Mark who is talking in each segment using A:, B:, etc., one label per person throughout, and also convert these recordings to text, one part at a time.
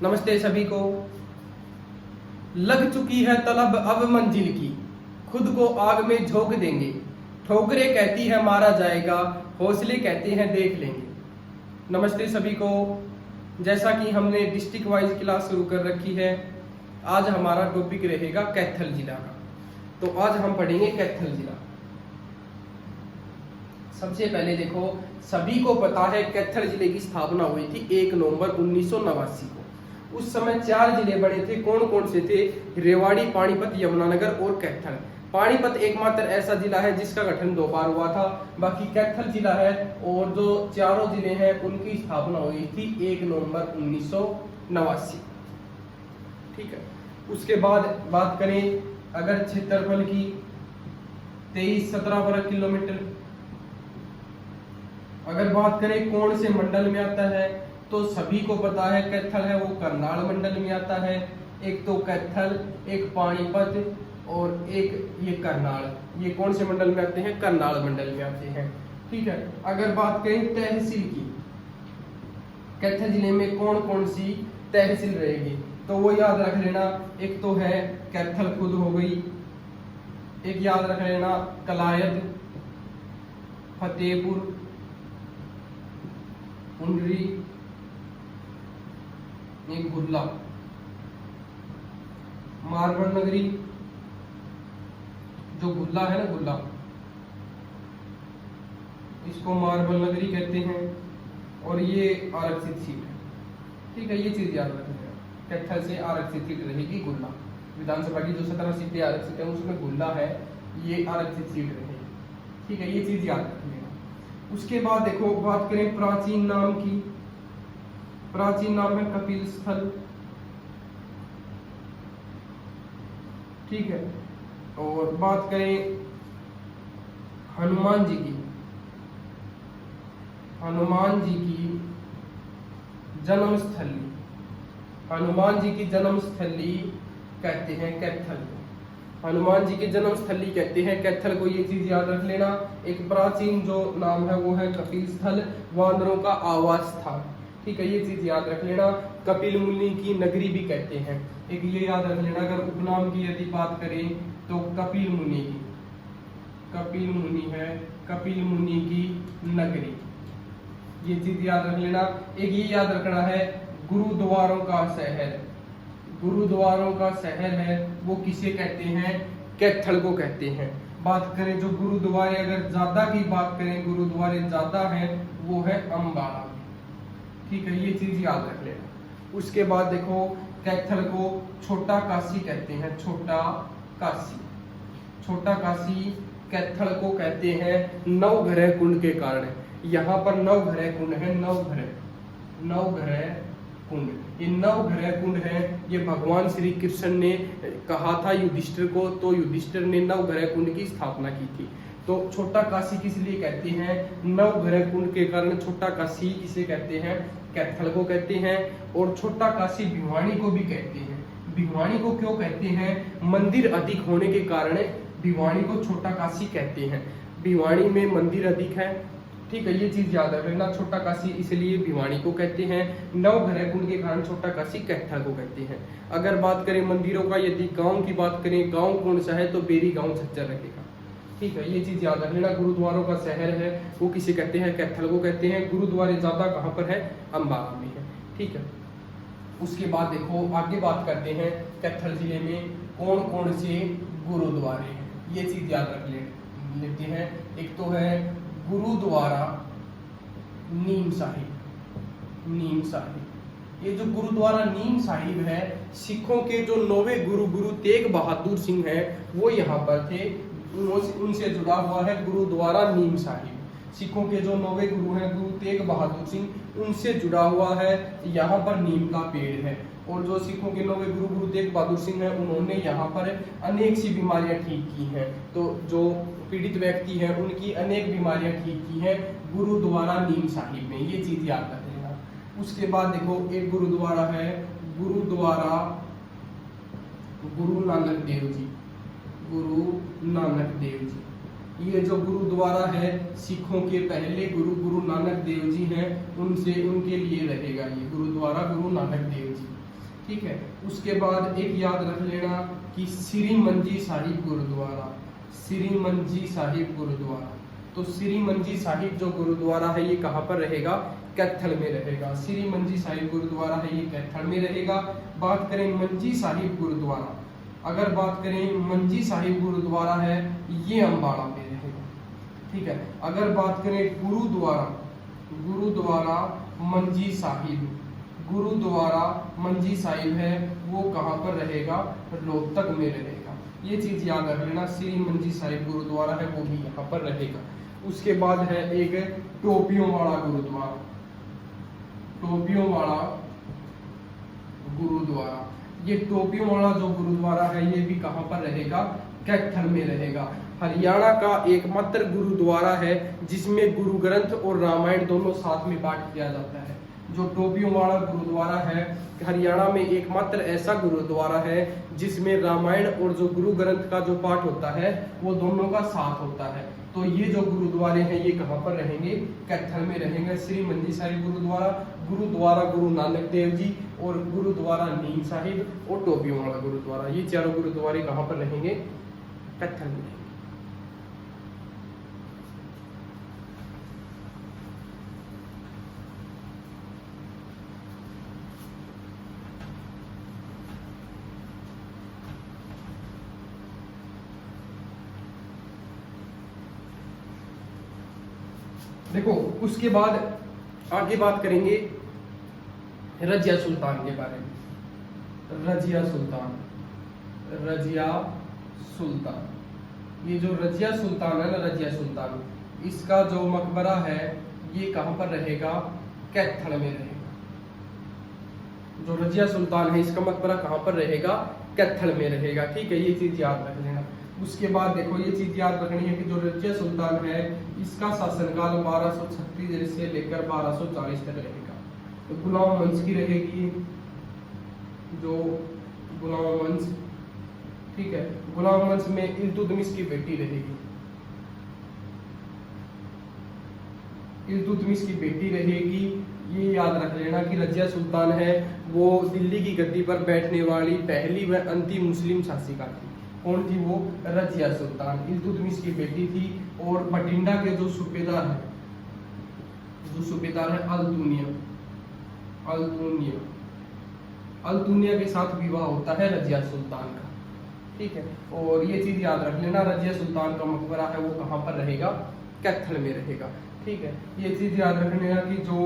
A: नमस्ते सभी को। लग चुकी है तलब अब मंजिल की, खुद को आग में झोंक देंगे। ठोकरें कहती है मारा जाएगा, हौसले कहते हैं देख लेंगे। नमस्ते सभी को। जैसा कि हमने डिस्ट्रिक्ट वाइज क्लास शुरू कर रखी है, आज हमारा टॉपिक रहेगा कैथल जिला का। तो आज हम पढ़ेंगे कैथल जिला। सबसे पहले देखो, सभी को पता है कैथल जिले की स्थापना हुई थी 1 नवंबर 1989 को। उस समय 4 जिले बने थे। कौन कौन से थे? रेवाड़ी, पानीपत, यमुनानगर और कैथल। पानीपत एकमात्र ऐसा जिला है जिसका गठन 2 बार हुआ था। बाकी कैथल जिला है और जो चारों जिले हैं उनकी स्थापना हुई थी 1 नवंबर 1989। ठीक है। उसके बाद बात करें अगर क्षेत्रफल की, 23-17 वर्ग किलोमीटर। अगर बात करें कौन से मंडल में आता है, तो सभी को पता है कैथल है वो करनाल मंडल में आता है। एक तो कैथल, एक पानीपत और एक ये करनाल। ये कौन से मंडल में आते हैं? करनाल मंडल में आते हैं। ठीक है। अगर बात करें तहसील की, कैथल जिले में कौन कौन सी तहसील रहेगी, तो वो याद रख लेना। एक तो है कैथल खुद हो गई, एक याद रख लेना कलायत, फतेहपुर, उंडरी, एक गुल्ला, मारवाड़ नगरी। जो गुल्ला है ना, गुल्ला, इसको मारवाड़ नगरी कहते हैं और ये आरक्षित सीट है। ठीक है, ये चीज याद रखना। कैथल से आरक्षित सीट रहेगी गुल्ला। विधानसभा की जो 17 सीटें आरक्षित है उसमें गुल्ला है, ये आरक्षित सीट रहेगी। ठीक है, ये चीज याद रखना। उसके बाद देखो, बात करें प्राचीन नाम की। प्राचीन नाम है कपिल स्थल। ठीक है। और बात करें हनुमान जी की, हनुमान जी की जन्मस्थली, हनुमान जी की जन्मस्थली कहते हैं कैथल को। हनुमान जी की जन्मस्थली कहते हैं कैथल को, ये चीज याद रख लेना। एक प्राचीन जो नाम है वो है कपिल स्थल, वानरों का आवास था। ठीक है, ये चीज याद रख लेना। कपिल मुनि की नगरी भी कहते हैं, एक ये याद रख लेना। अगर उपनाम की यदि बात करें तो कपिल मुनि की, कपिल मुनि है कपिल मुनि की नगरी, ये चीज याद रख लेना। एक ये याद रखना है गुरुद्वारों का शहर, गुरुद्वारों का शहर है वो किसे कहते हैं? कैथल को कहते हैं। बात करें जो गुरुद्वारे, अगर ज्यादा की बात करें गुरुद्वारे ज्यादा है वो है अम्बाला। ठीक है, ये चीज याद रख लेना। उसके बाद देखो, कैथल को छोटा काशी कहते हैं, छोटा काशी। छोटा काशी कैथल को कहते हैं नवग्रह कुंड के कारण। यहाँ पर नवग्रह कुंड है, नवग्रह कुंड। ये नवग्रह कुंड है, ये भगवान श्री कृष्ण ने कहा था युधिष्ठिर को, तो युधिष्ठिर ने नवग्रह कुंड की स्थापना की थी। तो छोटा काशी किस लिए कहते हैं? नवग्रह कुंड के कारण छोटा काशी इसे कहते हैं, कैथल को कहते हैं। और छोटा काशी भिवानी को भी कहते हैं। भिवानी को क्यों कहते हैं? मंदिर अधिक होने के कारण भिवानी को छोटा काशी कहते हैं। भिवानी में मंदिर अधिक है। ठीक है, ये चीज याद रखना। छोटा काशी इसलिए भिवानी को कहते हैं, नवग्रह कुंड के कारण छोटा काशी कैथल को कहते हैं। अगर बात करें मंदिरों का, यदि गांव की बात करें, गांव कौन सा है? तो बेरी गांव झज्जर रहेगा। ठीक है, ये चीज याद रख लेना। गुरुद्वारों का शहर है वो किसे कहते हैं? कैथल को कहते हैं। गुरुद्वारे ज्यादा कहाँ पर है? अम्बाला में है। ठीक है। उसके बाद देखो, आगे बात करते हैं कैथल जिले में कौन कौन से गुरुद्वारे हैं, ये चीज याद रख लेते हैं। एक तो है गुरुद्वारा नीम साहिब, नीम साहिब। ये जो गुरुद्वारा नीम साहिब है, सिखों के जो 9वें गुरु, गुरु तेग बहादुर सिंह है वो यहाँ पर थे, उनसे जुड़ा हुआ है गुरुद्वारा नीम साहिब। सिखों के जो 9वें गुरु हैं गुरु तेग बहादुर सिंह, उनसे जुड़ा हुआ है। यहाँ पर नीम का पेड़ है। और जो सिखों के 9वें गुरु गुरु तेग बहादुर सिंह हैं, उन्होंने यहाँ पर अनेक सी बीमारियां ठीक की हैं। तो जो पीड़ित व्यक्ति हैं उनकी अनेक बीमारियां ठीक की हैं गुरुद्वारा नीम साहिब में, ये चीज याद रख लेना। उसके बाद देखो, एक गुरुद्वारा है गुरुद्वारा गुरु नानक देव जी, गुरु नानक देव जी। ये जो गुरुद्वारा है, सिखों के पहले गुरु गुरु नानक देव जी हैं, उनसे उनके लिए रहेगा ये गुरुद्वारा गुरु नानक देव जी। ठीक है। उसके बाद एक याद रख लेना कि श्री मंजी साहिब गुरुद्वारा, श्री मंजी साहिब गुरुद्वारा। तो श्री मंजी साहिब जो गुरुद्वारा है ये कहाँ पर रहेगा? कैथल में रहेगा। श्री मंजी साहिब गुरुद्वारा है ये कैथल में रहेगा। बात करें मंजी साहिब गुरुद्वारा, अगर बात करें मंजी साहिब गुरुद्वारा है ये अम्बाड़ा में रहेगा, ठीक है। अगर बात करें गुरुद्वारा, गुरुद्वारा मंजी साहिब, गुरुद्वारा मंजी साहिब है वो कहाँ पर रहेगा? रोहतक में रहेगा। ये चीज याद रख लेना, श्री मंजी साहिब गुरुद्वारा है वो भी यहाँ पर रहेगा। उसके बाद है एक टोपियों वाला गुरुद्वारा, टोपियों वाला गुरुद्वारा। ये टोपियों वाला जो गुरुद्वारा है ये भी कहाँ पर रहेगा? कैथल में रहेगा। हरियाणा का एकमात्र गुरुद्वारा है जिसमें गुरु ग्रंथ और रामायण दोनों साथ में पाठ किया जाता है। जो टोपियों वाला गुरुद्वारा है हरियाणा में एकमात्र ऐसा गुरुद्वारा है जिसमें रामायण और जो गुरु ग्रंथ का जो पाठ होता है वो दोनों का साथ होता है। तो ये जो गुरुद्वारे हैं ये कहाँ पर रहेंगे? कैथल में रहेंगे। श्री मंजी साहिब गुरुद्वारा, गुरुद्वारा गुरु नानक देव जी और गुरुद्वारा नीम साहिब और टोपियों वाला गुरुद्वारा, ये चारों गुरुद्वारे कहाँ पर रहेंगे? कैथल में। देखो उसके बाद आगे बात करेंगे रजिया सुल्तान के बारे में। रजिया सुल्तान, रजिया सुल्तान, ये जो रजिया सुल्तान है ना, रजिया सुल्तान, इसका जो मकबरा है ये कहाँ पर रहेगा? कैथल में रहेगा। जो रजिया सुल्तान है इसका मकबरा कहाँ पर रहेगा? कैथल में रहेगा, ठीक है। ये चीज याद रख लेना। उसके बाद देखो ये चीज याद रखनी है कि जो रजिया सुल्तान है इसका शासनकाल 1236 से लेकर 1240 तक रहेगा। तो गुलाम वंश की रहेगी, जो गुलाम वंश, ठीक है। गुलाम वंश में इल्तुतमिश की बेटी रहेगी, इल्तुतमिश की बेटी रहेगी। ये याद रख लेना कि रजिया सुल्तान है वो दिल्ली की गद्दी पर बैठने वाली पहली व अंतिम मुस्लिम शासिका थी। कौन थी वो? रजिया सुल्तान, इल्तुतमिश की बेटी थी। और बठिंडा के जो सूबेदार है, जो सूबेदार है अल्तुनिया, अल्तुनिया, अल्तुनिया के साथ विवाह होता है रजिया सुल्तान का, ठीक है। और ये चीज याद रख लेना, रजिया सुल्तान का मकबरा है वो कहाँ पर रहेगा? कैथल में रहेगा, ठीक है। ये चीज याद रखने कि जो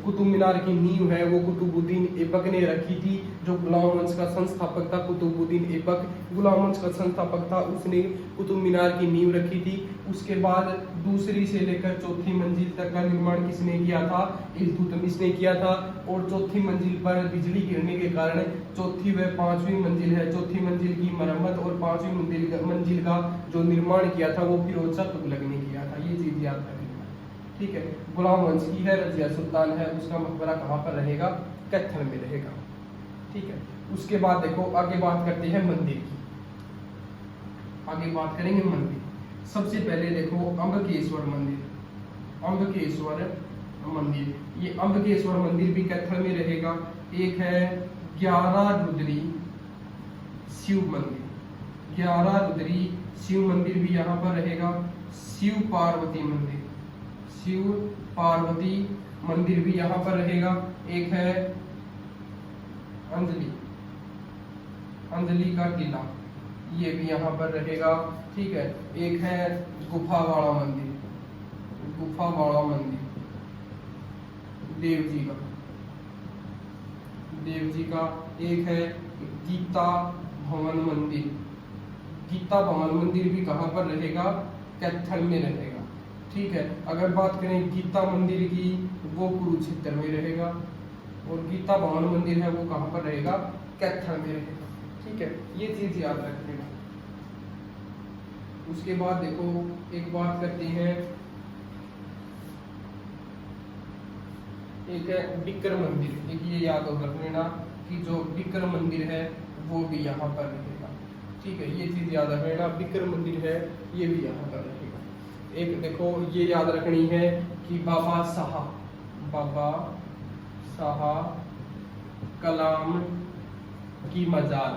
A: कुतुब मीनार की नींव है वो कुतुबुद्दीन ऐबक ने रखी थी। जो गुलाम वंश का संस्थापक था कुतुबुद्दीन ऐबक, गुलाम वंश का संस्थापक था, उसने कुतुब मीनार की नींव रखी थी। उसके बाद दूसरी से लेकर चौथी मंजिल तक का निर्माण किसने किया था? इल्तुतमिश ने किया था। और चौथी मंजिल पर बिजली गिरने के कारण चौथी व पांचवी मंजिल है, चौथी मंजिल की मरम्मत और पांचवी मंजिल का जो निर्माण किया था वो फिरोज शाह तुगलक ने किया था। ये चीज याद रखना, ठीक है। गुलाम वंश की है, रजिया सुल्तान है, उसका मकबरा कहाँ पर रहेगा? कैथल में रहेगा, ठीक है। उसके बाद देखो आगे बात करते हैं मंदिर की, आगे बात करेंगे मंदिर। सबसे पहले देखो अम्बकेश्वर मंदिर, अम्बकेश्वर मंदिर, ये अम्बकेश्वर मंदिर भी कैथल में रहेगा। एक है 11 रुद्री शिव मंदिर, 11 रुद्री शिव मंदिर भी यहाँ पर रहेगा। शिव पार्वती मंदिर, शिव पार्वती मंदिर भी यहाँ पर रहेगा। एक है अंजलि, अंजलि का किला, ये भी यहाँ पर रहेगा, ठीक है। एक है गुफा वाला मंदिर, गुफा वाला मंदिर देव जी का, देव जी का। एक है गीता भवन मंदिर, गीता भवन मंदिर भी कहाँ पर रहेगा? कैथल में रहेगा, ठीक है। अगर बात करें गीता मंदिर की वो कुरुक्षेत्र में रहेगा और गीता भवन मंदिर है वो कहाँ पर रहेगा? कैथल में रहेगा, ठीक है। ये चीज याद रखना। उसके बाद देखो एक बात करते हैं, एक है बिक्र मंदिर। एक ये याद रख लेना कि जो बिक्र मंदिर है वो भी यहाँ पर रहेगा, ठीक है। ये चीज याद रख लेना, बिक्र मंदिर है ये भी यहाँ पर रहेगा। एक देखो ये याद रखनी है कि बाबा शाह, बाबा शाह कलाम की मजार,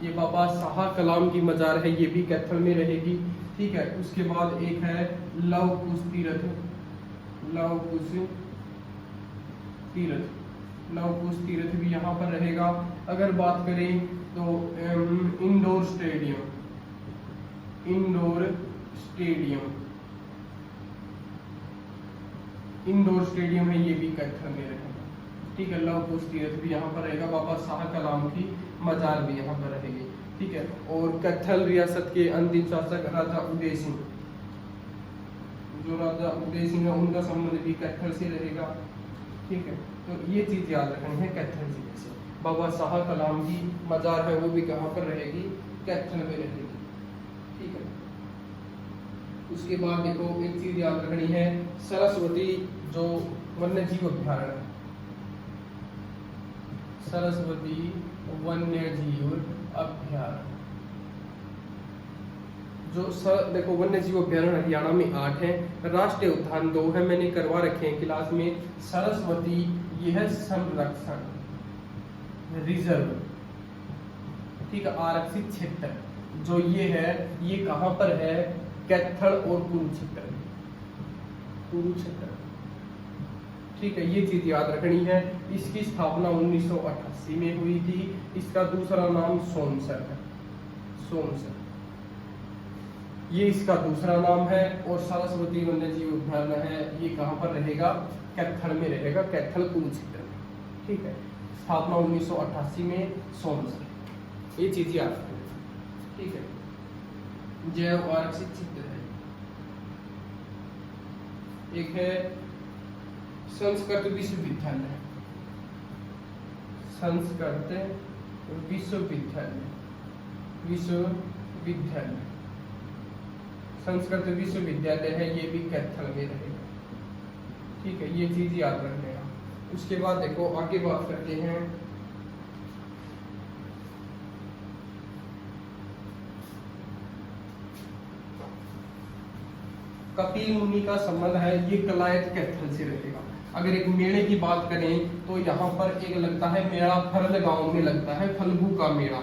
A: ये बाबा शाह कलाम की मजार है, ये भी कैथल में रहेगी। ठीक है, उसके बाद एक है लव कुश तीर्थ, लव कुश तीर्थ, लव कुश तीर्थ भी यहाँ पर रहेगा। अगर बात करें तो indoor stadium, indoor stadium, indoor stadium है, ये भी कैथल में रहेगा। ठीक है, लव कुश तीर्थ भी यहाँ पर रहेगा, बाबा शाह कलाम की मजार भी यहाँ पर रहेगी। ठीक है, और कैथल रियासत के अंतिम शासक राजा उदय सिंह, जो राजा उदय सिंह है उनका संबंध भी कैथल से रहेगा। ठीक है, तो ये चीज याद रखनी है कैथल जिले से। बाबा शाह कलाम की मजार है वो भी कहाँ पर रहेगी, कैथल में रहेगी। ठीक है, उसके बाद देखो एक चीज याद रखनी है, सरस्वती जो वन्य जीव अभ्यारण्य, सरस्वती वन्य जीव अभ्यारण्य, जो देखो वन्य जीव अभ्यारण्य हरियाणा में 8 है, राष्ट्रीय उद्यान 2 है, मैंने करवा रखे हैं क्लास में। सरस्वती ये है संरक्षण रिजर्व, ठीक है, आरक्षित क्षेत्र जो ये है, ये कहाँ पर है, कैथल और कुरुक्षेत्र, कुरुक्षेत्र। ठीक है, ये चीज याद रखनी है। इसकी स्थापना 1988 में हुई थी। इसका दूसरा नाम सोमसर है, सोमसर ये इसका दूसरा नाम है। और सरस्वती वन्य जीव उद्यान है, ये कहाँ पर रहेगा, कैथल में रहेगा, कैथल कुरुक्षेत्र में। ठीक है, स्थापना 1988 में सोमसर, ये चीज याद रखनी। ठीक है, जैव आरक्षित क्षेत्र है। एक है संस्कृत विश्वविद्यालय, संस्कृत विश्वविद्यालय, विश्वविद्यालय, संस्कृत विश्वविद्यालय है, ये भी कैथल में रहेगा। ठीक है, ये चीज याद रख लेना। उसके बाद देखो आगे बात करते हैं कपिल मुनि का संबंध है, ये कलायत कैथल से रहेगा। अगर एक मेले की बात करें तो यहाँ पर एक लगता है मेला, फरल गांव में लगता है फल्गु का मेला,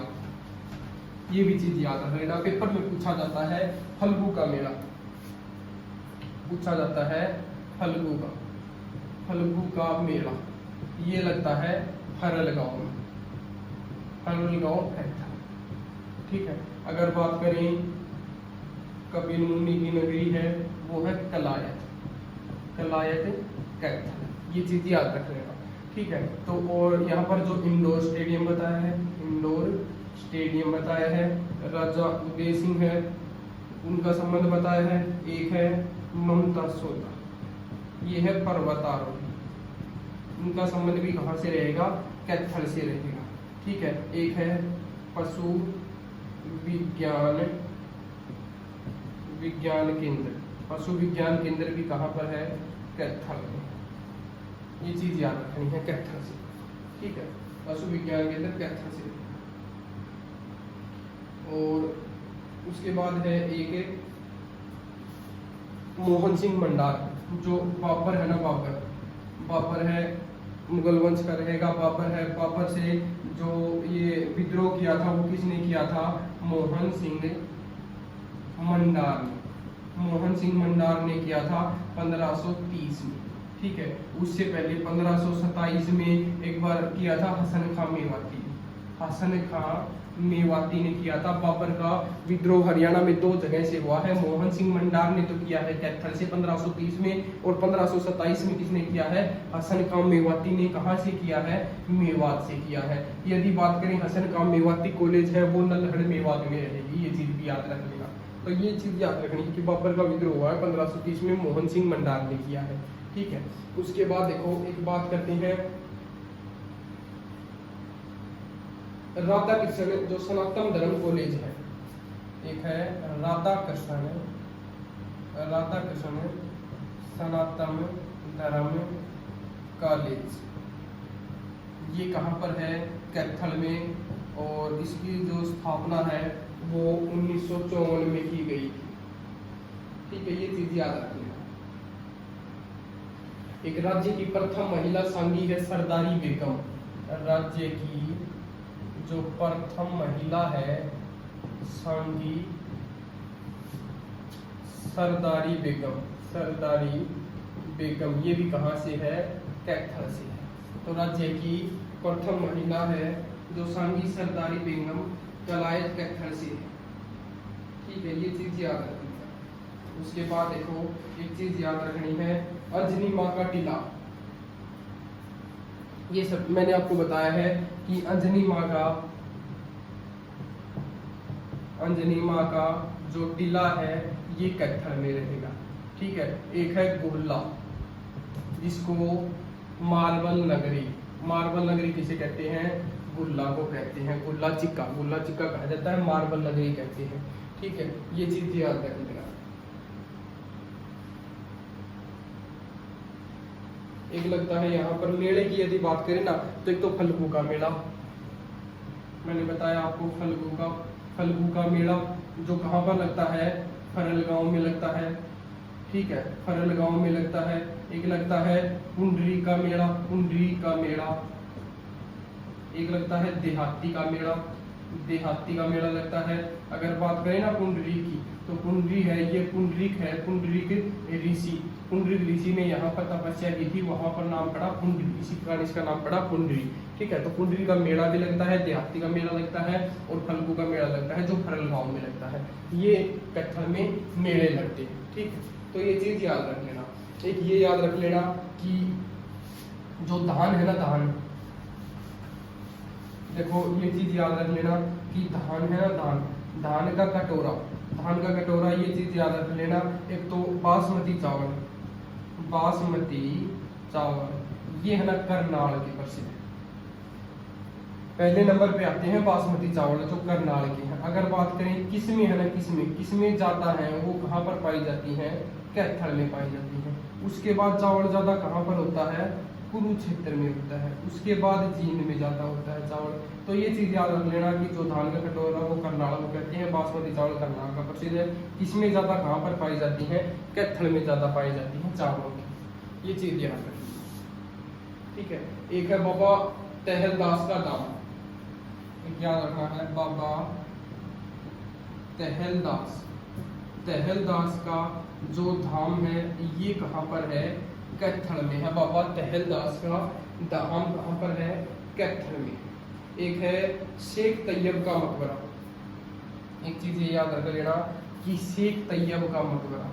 A: ये भी चीज याद रखना, पेपर में पूछा जाता है फल्गु का मेला, पूछा जाता है फल्गु का, फल्गु का मेला, ये लगता है फरल गांव में, फरल गांव कैथल। ठीक है, अगर बात करें कपिल मुनि की नगरी है वो है कलायत, कलायत कैथल, ये चीज याद रख लेना। ठीक है, तो और यहाँ पर जो इंडोर स्टेडियम बताया है, इंडोर स्टेडियम बताया है, राजा उदय सिंह है उनका संबंध बताया है। एक है ममता सोता, ये है पर्वतारोही, उनका संबंध भी कहाँ से रहेगा, कैथल से रहेगा। ठीक है, एक है पशु विज्ञान, विज्ञान केंद्र, पशु विज्ञान केंद्र भी कहाँ पर है, कैथल में, ये चीज याद रखनी है कैथल से। ठीक है, पशु विज्ञान केंद्र कैथल से। और उसके बाद है एक मोहन सिंह मंडार, जो बाबर है ना, बाबर, बाबर है मुगल वंश का रहेगा, बाबर है, बाबर से जो ये विद्रोह किया था वो किसने किया था, मोहन सिंह मंडार ने, मोहन सिंह मंडार ने किया था 1530 में। ठीक है, उससे पहले 1527 में एक बार किया था हसन खां मेवाती, हसन खां मेवाती ने किया था। बाबर का विद्रोह हरियाणा में 2 जगह से हुआ है, मोहन सिंह मंडार ने तो किया है कैथल से 1530 में, और 1527 में किसने किया है, हसन खां मेवाती ने कहाँ से किया है, मेवात से किया है। यदि बात करें हसन खां मेवाती कॉलेज है वो नल्हड़ मेवात में रहेगी, ये चीज भी याद रख लेना। तो ये चीज याद रखनी है कि बाबर का विद्रोह हुआ है 1530 में, मोहन सिंह मंडार ने किया है। ठीक है, उसके बाद देखो एक बात करते हैं राधा कृष्ण, जो सनातन धर्म कॉलेज है, एक है राधा कृष्ण, राधा कृष्ण सनातन धर्म कॉलेज, ये कहाँ पर है, कैथल में, और इसकी जो स्थापना है वो 1954 में की गई थी। ठीक है, ये चीज याद रखना। एक राज्य की प्रथम महिला सांगी है सरदारी बेगम, राज्य की जो प्रथम महिला है सांगी सरदारी बेगम, ये भी कहाँ से है, कैथल से है। तो राज्य की प्रथम महिला है जो सांगी सरदारी बेगम कलायत कैथल से है। ठीक है, ये चीज याद रखनी है। उसके बाद देखो एक चीज याद रखनी है, अंजनी माँ का टीला। ये सब मैंने आपको बताया है कि अंजनी माँ का जो टीला है ये कैथल में रहेगा। ठीक है, एक है गुल्ला, जिसको मार्बल नगरी किसे कहते हैं, गुल्ला को कहते हैं। गुल्ला चिक्का कहा जाता है, मार्बल नगरी कहते हैं। ठीक है, ये चीज याद रखिएगा। एक लगता है यहाँ पर मेले की यदि बात करें ना, तो एक तो फल्गु का मेला, मैंने बताया आपको फल्गु का मेला जो कहाँ पर लगता है, फरल गांव में लगता है। ठीक है, फरल गांव में लगता है। एक लगता है पुंडरी का मेला, एक लगता है देहाती का मेला लगता है। अगर बात करें ना पुंडरी की, तो पुंडरी है, ये पुंडरीक ऋषि ने यहाँ पर तपस्या की थी, वहां पर नाम पड़ा पुंडरी, इसी कारण इसका नाम पड़ा पुंडरी। ठीक है, तो पुंडरी का मेला भी लगता है, देहाती का मेला लगता है और फल्गु का मेला लगता है जो फरल गांव में लगता है। ये कैथल में मेले लगते हैं। ठीक है, तो ये चीज याद रख लेना। एक ये याद रख लेना कि जो धान है ना, देखो ये चीज याद रख लेना कि धान है ना, धान का कटोरा, ये चीज याद रख लेना। एक तो बासमती चावल ये है ना करनाल के प्रसिद्ध। पहले नंबर पे आते हैं बासमती चावल जो करनाल के हैं। अगर बात करें किस्में है ना, किस्में ज्यादा है वो कहाँ पर पाई जाती हैं, कैथल में पाई जाती हैं। उसके बाद चावल ज्यादा कहाँ पर होता है, कुरुक्षेत्र में होता है। उसके बाद जींद में ज्यादा होता है चावल। तो ये चीज याद रख लेना कि जो धान का कटोरा वो करनाल को कहते हैं, बासमती चावल करनाल का प्रसिद्ध है। किस्में ज्यादा कहाँ पर पाई जाती हैं, कैथल में ज्यादा पाई जाती हैं चावलों की। ये चीज याद रखना। ठीक है, एक है बाबा तहलदास का धाम, याद रखना है बाबा तहलदास का जो धाम है ये कहाँ पर है, कैथल में है। बाबा तहलदास का धाम कहाँ पर है, कैथल में। एक है शेख तैयब का मकबरा। एक चीज ये याद रख लेना कि शेख तैयब का मकबरा,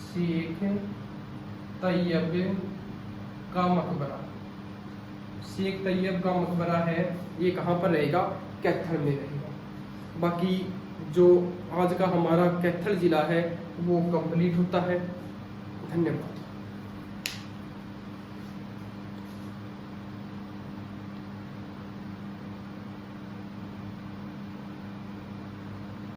A: शेख तैयब का मकबरा है, ये कहाँ पर रहेगा, कैथल में रहेगा। बाकी जो आज का हमारा कैथल जिला है वो कंप्लीट होता है। धन्यवाद।